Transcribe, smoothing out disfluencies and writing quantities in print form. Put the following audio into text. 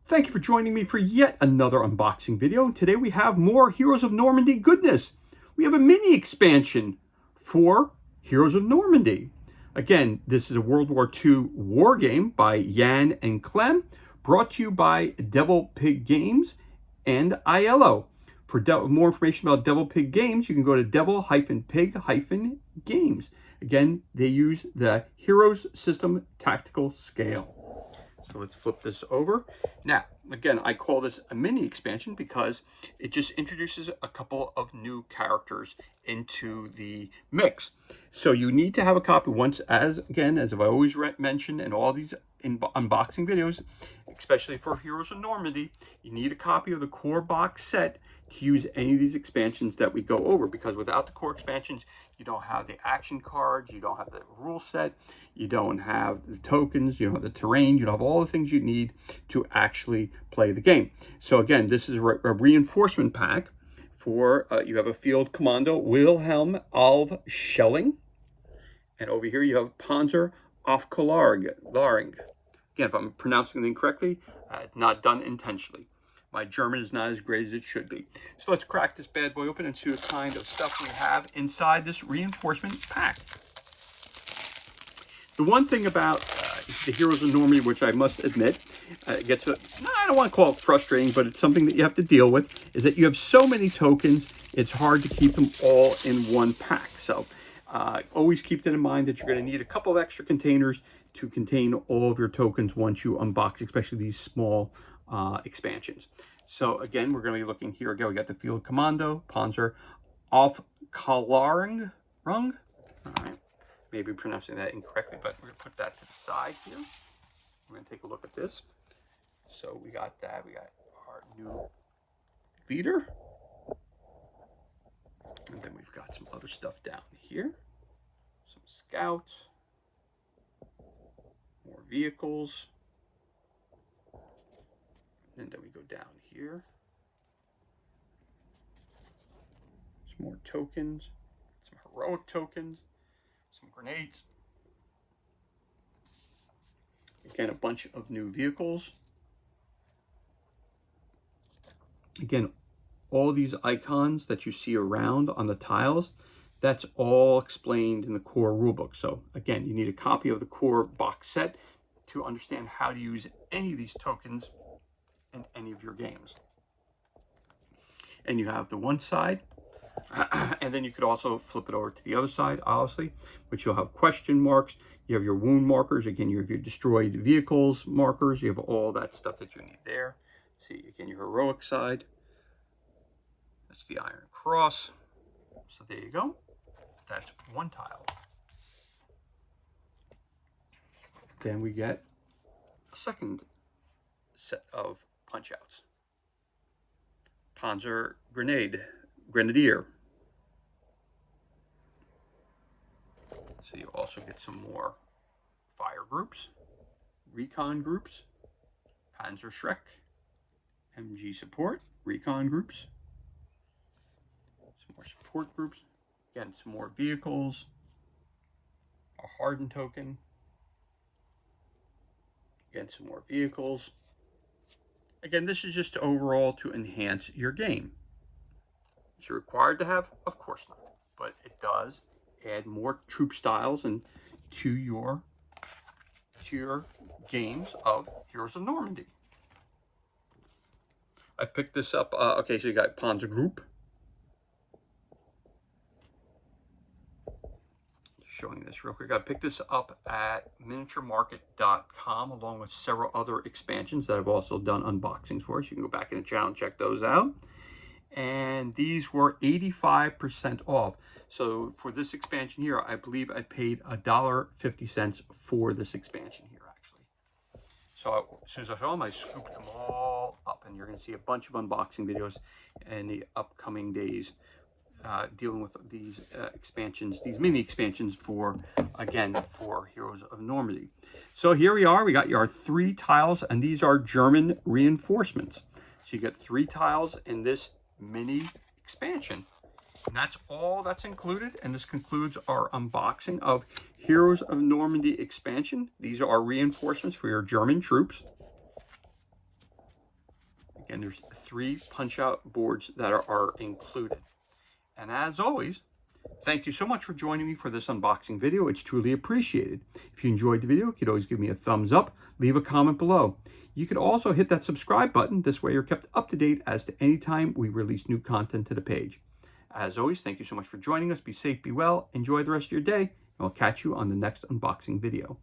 Thank you for joining me for yet another unboxing video. Today we have more Heroes of Normandy goodness. We have a mini expansion for Heroes of Normandy. Again, this is a World War II war game by Jan and Clem, brought to you by Devil Pig Games and ILO. For more information about Devil Pig Games, you can go to devil-pig-games. Again, they use the Heroes System Tactical Scale. So let's flip this over. Now, again, I call this a mini expansion because it just introduces a couple of new characters into the mix. So you need to have a copy once, as I've always mentioned in all these unboxing videos, especially for Heroes of Normandy, you need a copy of the core box set to use any of these expansions that we go over, because without the core expansions, you don't have the action cards, you don't have the rule set, you don't have the tokens, you don't have the terrain, you don't have all the things you need to actually play the game. So again, this is a reinforcement pack for, you have a field commando, Wilhelm of Schelling, and over here you have Panzer Aufklärung. Again, if I'm pronouncing it incorrectly, it's not done intentionally. My German is not as great as it should be. So let's crack this bad boy open and see what kind of stuff we have inside this reinforcement pack. The one thing about the Heroes of Normandy, which I must admit, I don't want to call it frustrating, but it's something that you have to deal with, is that you have so many tokens, it's hard to keep them all in one pack. So always keep that in mind, that you're going to need a couple of extra containers to contain all of your tokens once you unbox, especially these small expansions. So again, we're going to be looking here again. We got the Field Commando, Panzer Aufklärung. All right, maybe pronouncing that incorrectly, but we're going to put that to the side here. We're going to take a look at this. So we got that. We got our new leader, and then we've got some other stuff down here. Some scouts, more vehicles. And then we go down here. Some more tokens, some heroic tokens, some grenades. Again, a bunch of new vehicles. Again, all these icons that you see around on the tiles, that's all explained in the core rulebook. So again, you need a copy of the core box set to understand how to use any of these tokens in any of your games. And you have the one side, and then you could also flip it over to the other side, obviously, which you'll have question marks. You have your wound markers. Again, you have your destroyed vehicles markers. You have all that stuff that you need there. See, again, your heroic side. That's the Iron Cross. So there you go. That's one tile. Then we get a second set of punch outs. Panzer Grenadier. So you also get some more fire groups, recon groups, Panzer Schreck, MG support, recon groups, some more support groups, again, some more vehicles, a hardened token, again, some more vehicles. Again, this is just overall to enhance your game. Is it required to have? Of course not. But it does add more troop styles and to your games of Heroes of Normandy. I picked this up. Okay, so you got Panzer Group. Showing this real quick. I picked this up at miniaturemarket.com along with several other expansions that I've also done unboxings for. So you can go back in the channel and check those out. And these were 85% off. So for this expansion here, I believe I paid $1.50 for this expansion here, actually. So as soon as I saw them, I scooped them all up, and you're going to see a bunch of unboxing videos in the upcoming days. Dealing with these expansions, these mini expansions for Heroes of Normandy. So here we are, we got our 3 tiles, and these are German reinforcements. So you get 3 tiles in this mini expansion. And that's all that's included, and this concludes our unboxing of Heroes of Normandy expansion. These are our reinforcements for your German troops. Again, there's 3 punch-out boards that are included. And as always, thank you so much for joining me for this unboxing video. It's truly appreciated. If you enjoyed the video, you could always give me a thumbs up, leave a comment below. You could also hit that subscribe button. This way you're kept up to date as to any time we release new content to the page. As always, thank you so much for joining us. Be safe, be well, enjoy the rest of your day, and we'll catch you on the next unboxing video.